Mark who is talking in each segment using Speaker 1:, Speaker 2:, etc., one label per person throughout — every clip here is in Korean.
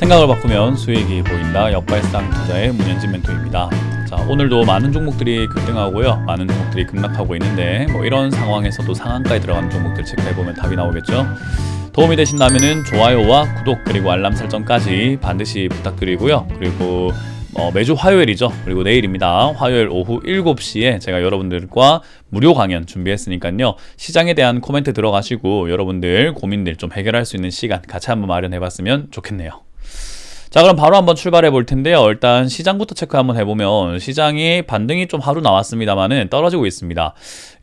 Speaker 1: 생각을 바꾸면 수익이 보인다. 역발상 투자의 문현진 멘토입니다. 자, 오늘도 많은 종목들이 급등하고요, 많은 종목들이 급락하고 있는데 이런 상황에서도 상한가에 들어가는 종목들 체크해보면 답이 나오겠죠. 도움이 되신다면 좋아요와 구독 그리고 알람 설정까지 반드시 부탁드리고요. 그리고 매주 화요일이죠. 그리고 내일입니다. 화요일 오후 7시에 제가 여러분들과 무료 강연 준비했으니까요. 시장에 대한 코멘트 들어가시고 여러분들 고민들 좀 해결할 수 있는 시간 같이 한번 마련해봤으면 좋겠네요. 자, 그럼 바로 한번 출발해 볼 텐데요. 일단 시장부터 체크 한번 해보면 시장이 반등이 좀 하루 나왔습니다만은 떨어지고 있습니다.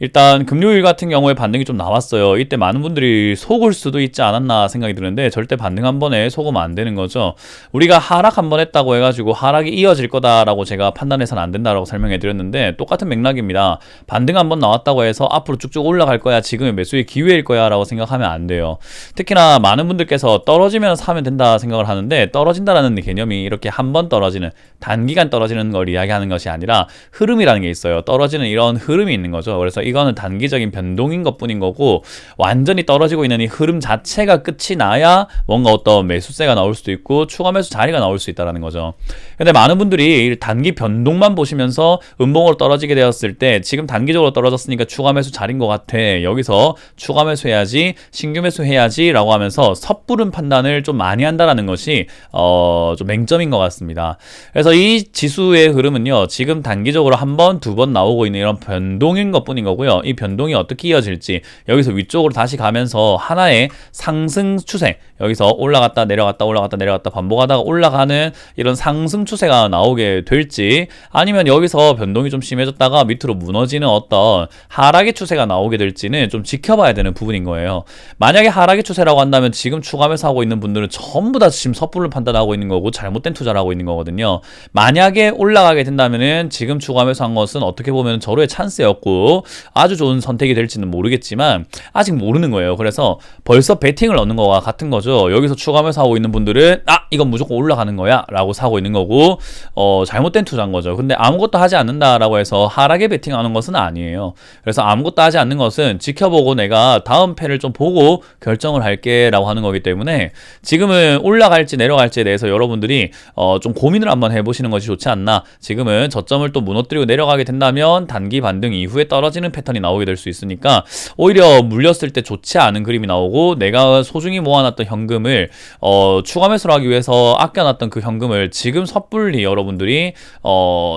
Speaker 1: 일단 금요일 같은 경우에 반등이 좀 나왔어요. 이때 많은 분들이 속을 수도 있지 않았나 생각이 드는데 절대 반등 한 번에 속으면 안 되는 거죠. 우리가 하락 한 번 했다고 해가지고 하락이 이어질 거다라고 제가 판단해서는 안 된다라고 설명해 드렸는데 똑같은 맥락입니다. 반등 한 번 나왔다고 해서 앞으로 쭉쭉 올라갈 거야, 지금의 매수의 기회일 거야 라고 생각하면 안 돼요. 특히나 많은 분들께서 떨어지면 사면 된다 생각을 하는데 떨어진다라는 개념이 이렇게 한 번 떨어지는, 단기간 떨어지는 걸 이야기하는 것이 아니라 흐름이라는 게 있어요. 떨어지는 이런 흐름이 있는 거죠. 그래서 이거는 단기적인 변동인 것 뿐인 거고, 완전히 떨어지고 있는 이 흐름 자체가 끝이 나야 뭔가 어떤 매수세가 나올 수도 있고 추가 매수 자리가 나올 수 있다는 거죠. 근데 많은 분들이 단기 변동만 보시면서 음봉으로 떨어지게 되었을 때 지금 단기적으로 떨어졌으니까 추가 매수 자리인 것 같아, 여기서 추가 매수 해야지, 신규 매수 해야지 라고 하면서 섣부른 판단을 좀 많이 한다는 것이 좀 맹점인 것 같습니다. 그래서 이 지수의 흐름은요, 지금 단기적으로 한 번, 두 번 나오고 있는 이런 변동인 것 뿐인 거고요. 이 변동이 어떻게 이어질지, 여기서 위쪽으로 다시 가면서 하나의 상승 추세, 여기서 올라갔다 내려갔다 올라갔다 내려갔다 반복하다가 올라가는 이런 상승 추세가 나오게 될지, 아니면 여기서 변동이 좀 심해졌다가 밑으로 무너지는 어떤 하락의 추세가 나오게 될지는 좀 지켜봐야 되는 부분인 거예요. 만약에 하락의 추세라고 한다면 지금 추가매수 하고 있는 분들은 전부 다 지금 섣불을 판단하고 있는 거고 잘못된 투자를 하고 있는 거거든요. 만약에 올라가게 된다면은 지금 추가매수 한 것은 어떻게 보면 절호의 찬스였고 아주 좋은 선택이 될지는 모르겠지만 아직 모르는 거예요. 그래서 벌써 베팅을 넣는 거와 같은 거죠. 여기서 추가매수 하고 있는 분들은 이건 무조건 올라가는 거야 라고 사고 있는 거고, 잘못된 투자인 거죠. 근데 아무것도 하지 않는다라고 해서 하락에 베팅하는 것은 아니에요. 그래서 아무것도 하지 않는 것은 지켜보고 내가 다음 패를 좀 보고 결정을 할게 라고 하는 거기 때문에 지금은 올라갈지 내려갈지에 대해서 여러분들이 좀 고민을 한번 해보시는 것이 좋지 않나. 지금은 저점을 또 무너뜨리고 내려가게 된다면 단기 반등 이후에 떨어지는 패턴이 나오게 될 수 있으니까 오히려 물렸을 때 좋지 않은 그림이 나오고, 내가 소중히 모아놨던 현금을 추가 매수를 하기 위해서 아껴놨던 그 현금을 지금 섣불리 여러분들이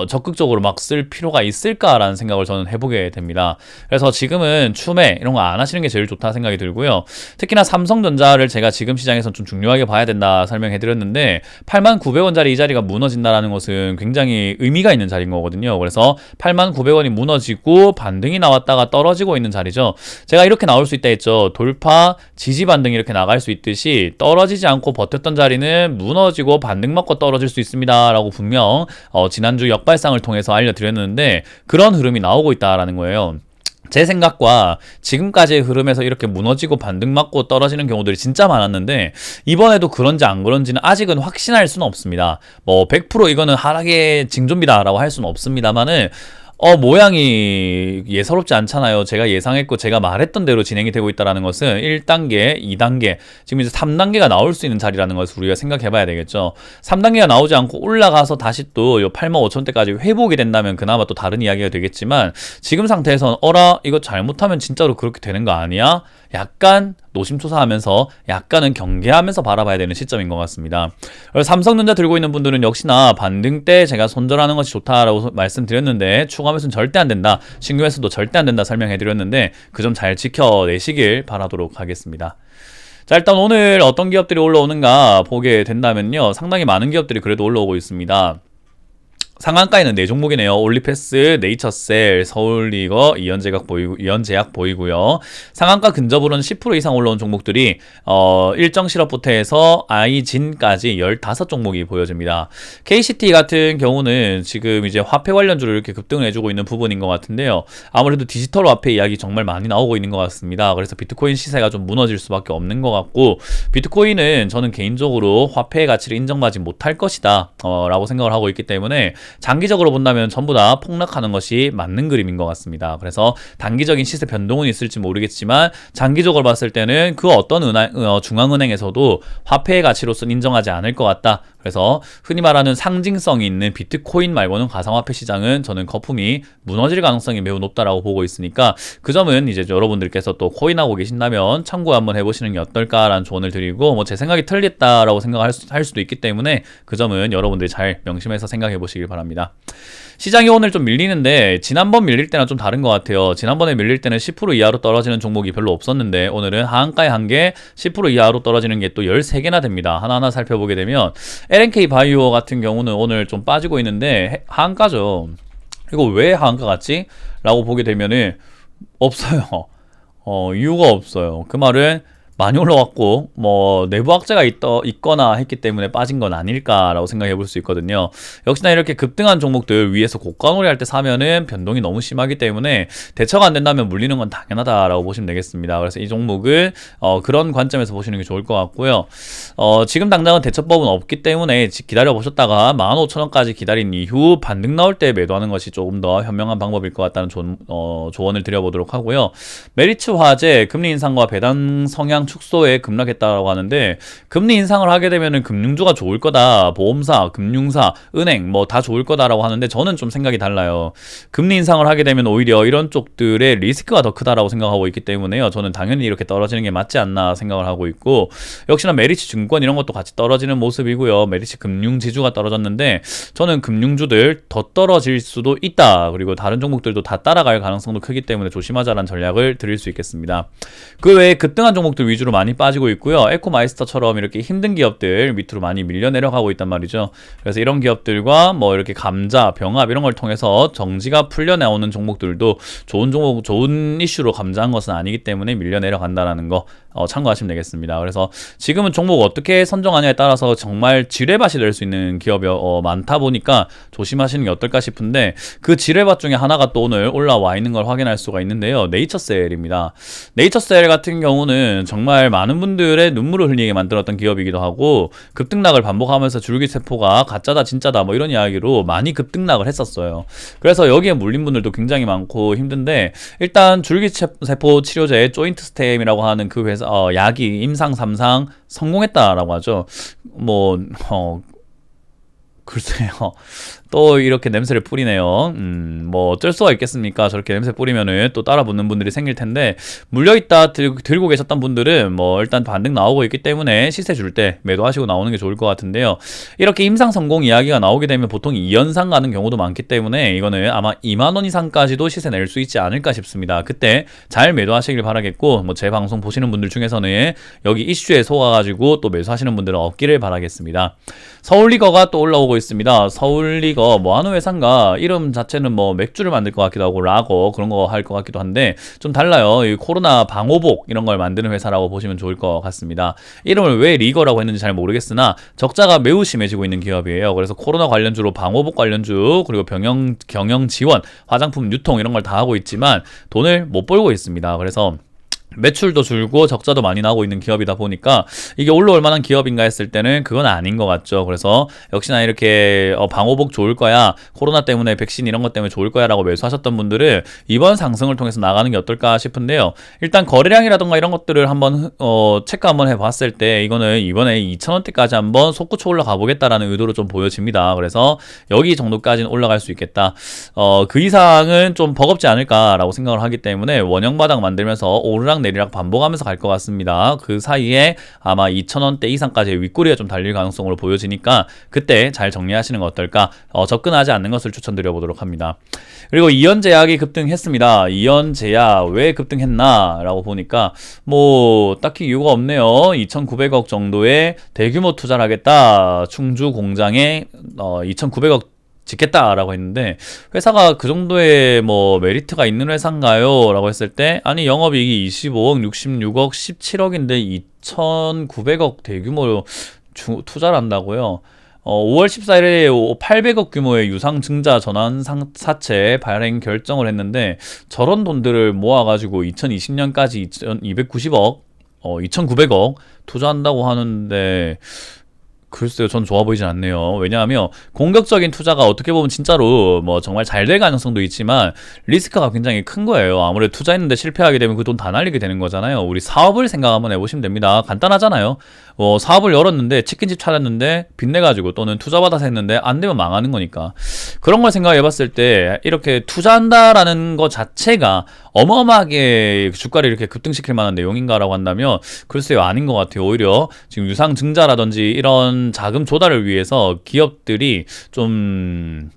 Speaker 1: 적극적으로 막 쓸 필요가 있을까라는 생각을 저는 해보게 됩니다. 그래서 지금은 추매 이런 거 안 하시는 게 제일 좋다 생각이 들고요. 특히나 삼성전자를 제가 지금 시장에서 좀 중요하게 봐야 된다 설명해 드렸는데 89,000원짜리 이 자리가 무너진다는 것은 굉장히 의미가 있는 자리인 거거든요. 그래서 89,000원이 무너지고 반등이 나왔다가 떨어지고 있는 자리죠. 제가 이렇게 나올 수 있다 했죠. 돌파, 지지 반등이 이렇게 나갈 수 있듯이 떨어지지 않고 버텼던 자리는 무너지고 반등 맞고 떨어질 수 있습니다 라고 분명 지난주 역발상을 통해서 알려드렸는데 그런 흐름이 나오고 있다라는 거예요. 제 생각과 지금까지의 흐름에서 이렇게 무너지고 반등 맞고 떨어지는 경우들이 진짜 많았는데 이번에도 그런지 안 그런지는 아직은 확신할 수는 없습니다. 100% 이거는 하락의 징조입니다 라고 할 수는 없습니다만은 모양이 예사롭지 않잖아요. 제가 예상했고 제가 말했던 대로 진행이 되고 있다는 것은 1단계, 2단계, 지금 이제 3단계가 나올 수 있는 자리라는 것을 우리가 생각해 봐야 되겠죠. 3단계가 나오지 않고 올라가서 다시 또 85,000원대까지 회복이 된다면 그나마 또 다른 이야기가 되겠지만 지금 상태에서는 이거 잘못하면 진짜로 그렇게 되는 거 아니야? 약간 노심초사하면서 약간은 경계하면서 바라봐야 되는 시점인 것 같습니다. 그래서 삼성전자 들고 있는 분들은 역시나 반등 때 제가 손절하는 것이 좋다라고 말씀드렸는데 추가 매수는 절대 안 된다, 신규 매수도 절대 안 된다 설명해 드렸는데 그 점 잘 지켜내시길 바라도록 하겠습니다. 자, 일단 오늘 어떤 기업들이 올라오는가 보게 된다면요, 상당히 많은 기업들이 그래도 올라오고 있습니다. 상한가에는 4종목이네요. 올리패스, 네이처셀, 서울리거, 이현제약 보이고요. 상한가 근접으로는 10% 이상 올라온 종목들이 일정 실업부터 해서 아이진까지 15종목이 보여집니다. KCT 같은 경우는 지금 이제 화폐 관련주로 이렇게 급등을 해주고 있는 부분인 것 같은데요. 아무래도 디지털 화폐 이야기 정말 많이 나오고 있는 것 같습니다. 그래서 비트코인 시세가 좀 무너질 수밖에 없는 것 같고, 비트코인은 저는 개인적으로 화폐의 가치를 인정받지 못할 것이다 라고 생각을 하고 있기 때문에 장기적으로 본다면 전부 다 폭락하는 것이 맞는 그림인 것 같습니다. 그래서 단기적인 시세 변동은 있을지 모르겠지만 장기적으로 봤을 때는 그 어떤 중앙은행에서도 화폐의 가치로서는 인정하지 않을 것 같다. 그래서 흔히 말하는 상징성이 있는 비트코인 말고는 가상화폐 시장은 저는 거품이 무너질 가능성이 매우 높다라고 보고 있으니까 그 점은 이제 여러분들께서 또 코인하고 계신다면 참고 한번 해보시는 게 어떨까라는 조언을 드리고, 뭐 제 생각이 틀렸다라고 생각할 수도 있기 때문에 그 점은 여러분들이 잘 명심해서 생각해 보시길 바랍니다. 시장이 오늘 좀 밀리는데 지난번 밀릴 때랑 좀 다른 것 같아요. 지난번에 밀릴 때는 10% 이하로 떨어지는 종목이 별로 없었는데 오늘은 하한가에 한 개 10% 이하로 떨어지는 게 또 13개나 됩니다. 하나하나 살펴보게 되면 LNK 바이오 같은 경우는 오늘 좀 빠지고 있는데 하한가죠. 이거 왜 하한가 같지? 라고 보게 되면은 없어요. 이유가 없어요. 그 말은 많이 올라왔고 뭐 내부 악재가 있거나 했기 때문에 빠진 건 아닐까라고 생각해 볼 수 있거든요. 역시나 이렇게 급등한 종목들 위에서 고가놀이 할 때 사면은 변동이 너무 심하기 때문에 대처가 안 된다면 물리는 건 당연하다라고 보시면 되겠습니다. 그래서 이 종목을 그런 관점에서 보시는 게 좋을 것 같고요. 지금 당장은 대처법은 없기 때문에 기다려 보셨다가 15,000원까지 기다린 이후 반등 나올 때 매도하는 것이 조금 더 현명한 방법일 것 같다는 조언을 드려보도록 하고요. 메리츠 화재 금리 인상과 배당 성향 축소에 급락했다고 하는데, 금리 인상을 하게 되면은 금융주가 좋을 거다, 보험사, 금융사, 은행 뭐 다 좋을 거다라고 하는데 저는 좀 생각이 달라요. 금리 인상을 하게 되면 오히려 이런 쪽들의 리스크가 더 크다라고 생각하고 있기 때문에요. 저는 당연히 이렇게 떨어지는 게 맞지 않나 생각을 하고 있고, 역시나 메리츠 증권 이런 것도 같이 떨어지는 모습이고요. 메리츠 금융지주가 떨어졌는데 저는 금융주들 더 떨어질 수도 있다, 그리고 다른 종목들도 다 따라갈 가능성도 크기 때문에 조심하자라는 전략을 드릴 수 있겠습니다. 그 외에 급등한 종목들 위주로 많이 빠지고 있고요. 에코마이스터처럼 이렇게 힘든 기업들 밑으로 많이 밀려 내려가고 있단 말이죠. 그래서 이런 기업들과 뭐 이렇게 감자, 병합 이런 걸 통해서 정지가 풀려 나오는 종목들도 좋은 이슈로 감자한 것은 아니기 때문에 밀려 내려간다라는 거 참고하시면 되겠습니다. 그래서 지금은 종목 어떻게 선정하냐에 따라서 정말 지뢰밭이 될 수 있는 기업이 많다 보니까 조심하시는 게 어떨까 싶은데, 그 지뢰밭 중에 하나가 또 오늘 올라와 있는 걸 확인할 수가 있는데요. 네이처셀입니다. 네이처셀 같은 경우는 정말 많은 분들의 눈물을 흘리게 만들었던 기업이기도 하고, 급등락을 반복하면서 줄기세포가 가짜다 진짜다 뭐 이런 이야기로 많이 급등락을 했었어요. 그래서 여기에 물린 분들도 굉장히 많고 힘든데, 일단 줄기세포 치료제 조인트 스템이라고 하는 그 회사 약이 임상 3상 성공했다라고 하죠. 글쎄요. 또 이렇게 냄새를 뿌리네요. 뭐 어쩔 수가 있겠습니까? 저렇게 냄새 뿌리면은 또 따라 붙는 분들이 생길 텐데, 물려있다 들고 계셨던 분들은 뭐 일단 반등 나오고 있기 때문에 시세 줄 때 매도하시고 나오는 게 좋을 것 같은데요. 이렇게 임상 성공 이야기가 나오게 되면 보통 2연상 가는 경우도 많기 때문에 이거는 아마 2만원 이상까지도 시세 낼 수 있지 않을까 싶습니다. 그때 잘 매도하시길 바라겠고, 뭐 제 방송 보시는 분들 중에서는 여기 이슈에 속아가지고 또 매수하시는 분들은 없기를 바라겠습니다. 서울리거가 또 올라오고 있습니다. 서울리거 뭐 어느 회사인가 이름 자체는 뭐 맥주를 만들 것 같기도 하고 라거 그런 거 할 것 같기도 한데 좀 달라요. 이 코로나 방호복 이런 걸 만드는 회사라고 보시면 좋을 것 같습니다. 이름을 왜 리거라고 했는지 잘 모르겠으나 적자가 매우 심해지고 있는 기업이에요. 그래서 코로나 관련주로 방호복 관련주, 그리고 경영 지원, 화장품 유통 이런 걸 다 하고 있지만 돈을 못 벌고 있습니다. 그래서 매출도 줄고 적자도 많이 나고 있는 기업이다 보니까 이게 올라올 만한 기업인가 했을 때는 그건 아닌 것 같죠. 그래서 역시나 이렇게 방호복 좋을 거야, 코로나 때문에 백신 이런 것 때문에 좋을 거야 라고 매수하셨던 분들은 이번 상승을 통해서 나가는 게 어떨까 싶은데요. 일단 거래량이라던가 이런 것들을 한번 체크 한번 해봤을 때 이거는 이번에 2,000원대까지 한번 솟구쳐 올라가 보겠다라는 의도로 좀 보여집니다. 그래서 여기 정도까지는 올라갈 수 있겠다. 그 이상은 좀 버겁지 않을까라고 생각을 하기 때문에 원형 바닥 만들면서 오르락 내리락 반복하면서 갈 것 같습니다. 그 사이에 아마 2,000원대 이상까지의 윗꼬리가 좀 달릴 가능성으로 보여지니까 그때 잘 정리하시는 거 어떨까? 접근하지 않는 것을 추천드려 보도록 합니다. 그리고 이연제약이 급등했습니다. 이연제약 왜 급등했나 라고 보니까 뭐 딱히 이유가 없네요. 2,900억 정도의 대규모 투자를 하겠다, 충주 공장에 2,900억 짓겠다라고 했는데, 회사가 그 정도의 뭐 메리트가 있는 회사인가요? 라고 했을 때 아니 영업이익이 25억, 66억, 17억인데 2,900억 대규모 투자를 한다고요? 5월 14일에 800억 규모의 유상증자 전환 사채 발행 결정을 했는데, 저런 돈들을 모아가지고 2020년까지 2,290억, 2,900억 투자한다고 하는데 글쎄요, 전 좋아 보이진 않네요. 왜냐하면 공격적인 투자가 어떻게 보면 진짜로 뭐 정말 잘 될 가능성도 있지만 리스크가 굉장히 큰 거예요. 아무래도 투자했는데 실패하게 되면 그 돈 다 날리게 되는 거잖아요. 우리 사업을 생각 한번 해보시면 됩니다. 간단하잖아요. 사업을 열었는데 치킨집 차렸는데 빚내가지고 또는 투자받아서 했는데 안 되면 망하는 거니까. 그런 걸 생각해봤을 때 이렇게 투자한다라는 것 자체가 어마어마하게 주가를 이렇게 급등시킬 만한 내용인가라고 한다면 글쎄요, 아닌 것 같아요. 오히려 지금 유상증자라든지 이런 자금 조달을 위해서 기업들이 좀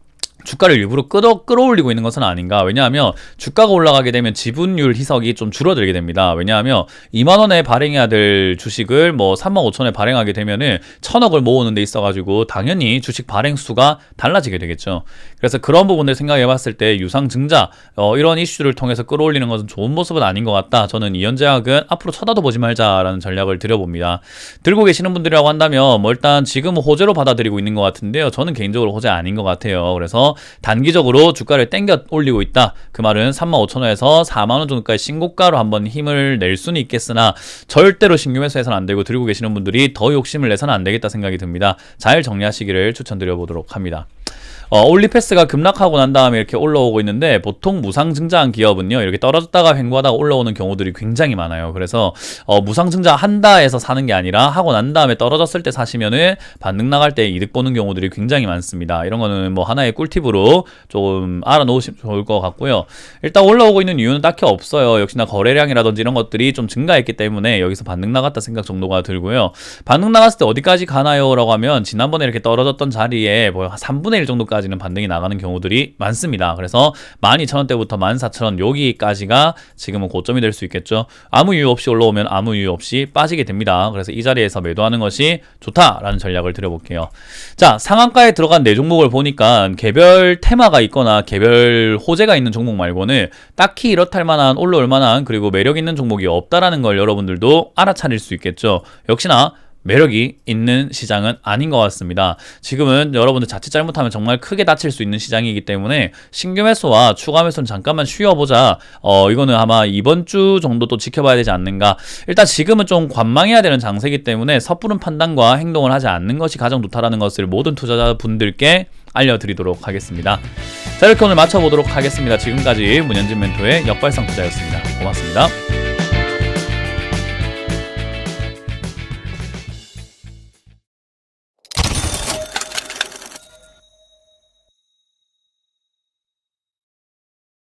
Speaker 1: 주가를 일부러 끌어올리고 있는 것은 아닌가. 왜냐하면 주가가 올라가게 되면 지분율 희석이 좀 줄어들게 됩니다. 왜냐하면 2만 원에 발행해야 될 주식을 뭐 3만 5천 원에 발행하게 되면은 1,000억을 모으는 데 있어가지고 당연히 주식 발행 수가 달라지게 되겠죠. 그래서 그런 부분들 생각해 봤을 때 유상증자 이런 이슈를 통해서 끌어올리는 것은 좋은 모습은 아닌 것 같다. 저는 이현제약은 앞으로 쳐다도 보지 말자라는 전략을 드려봅니다. 들고 계시는 분들이라고 한다면 뭐 일단 지금은 호재로 받아들이고 있는 것 같은데요. 저는 개인적으로 호재 아닌 것 같아요. 그래서 단기적으로 주가를 땡겨 올리고 있다. 그 말은 35,000원에서 4만원 정도까지 신고가로 한번 힘을 낼 수는 있겠으나 절대로 신규 매수해서는 안 되고, 들고 계시는 분들이 더 욕심을 내서는 안 되겠다 생각이 듭니다. 잘 정리하시기를 추천드려 보도록 합니다. 올리패스가 급락하고 난 다음에 이렇게 올라오고 있는데, 보통 무상증자한 기업은요 이렇게 떨어졌다가 횡보하다가 올라오는 경우들이 굉장히 많아요. 그래서 무상증자 한다 해서 사는 게 아니라 하고 난 다음에 떨어졌을 때 사시면은 반등 나갈 때 이득 보는 경우들이 굉장히 많습니다. 이런 거는 뭐 하나의 꿀팁으로 좀 알아놓으시면 좋을 것 같고요. 일단 올라오고 있는 이유는 딱히 없어요. 역시나 거래량이라든지 이런 것들이 좀 증가했기 때문에 여기서 반등 나갔다 생각 정도가 들고요. 반등 나갔을 때 어디까지 가나요? 라고 하면 지난번에 이렇게 떨어졌던 자리에 뭐 3분의 1 정도까지 는 반등이 나가는 경우들이 많습니다. 그래서 12,000원대부터 14,000원 여기까지가 지금은 고점이 될 수 있겠죠. 아무 이유 없이 올라오면 아무 이유 없이 빠지게 됩니다. 그래서 이 자리에서 매도하는 것이 좋다라는 전략을 드려볼게요. 자, 상한가에 들어간 네 종목을 보니까 개별 테마가 있거나 개별 호재가 있는 종목 말고는 딱히 이렇다 할 만한, 올라올 만한, 그리고 매력 있는 종목이 없다라는 걸 여러분들도 알아차릴 수 있겠죠. 역시나 매력이 있는 시장은 아닌 것 같습니다. 지금은 여러분들 자칫 잘못하면 정말 크게 다칠 수 있는 시장이기 때문에 신규 매수와 추가 매수는 잠깐만 쉬어보자. 이거는 아마 이번 주 정도 또 지켜봐야 되지 않는가. 일단 지금은 좀 관망해야 되는 장세이기 때문에 섣부른 판단과 행동을 하지 않는 것이 가장 좋다라는 것을 모든 투자자분들께 알려드리도록 하겠습니다. 자, 이렇게 오늘 마쳐보도록 하겠습니다. 지금까지 문현진 멘토의 역발상 투자였습니다. 고맙습니다.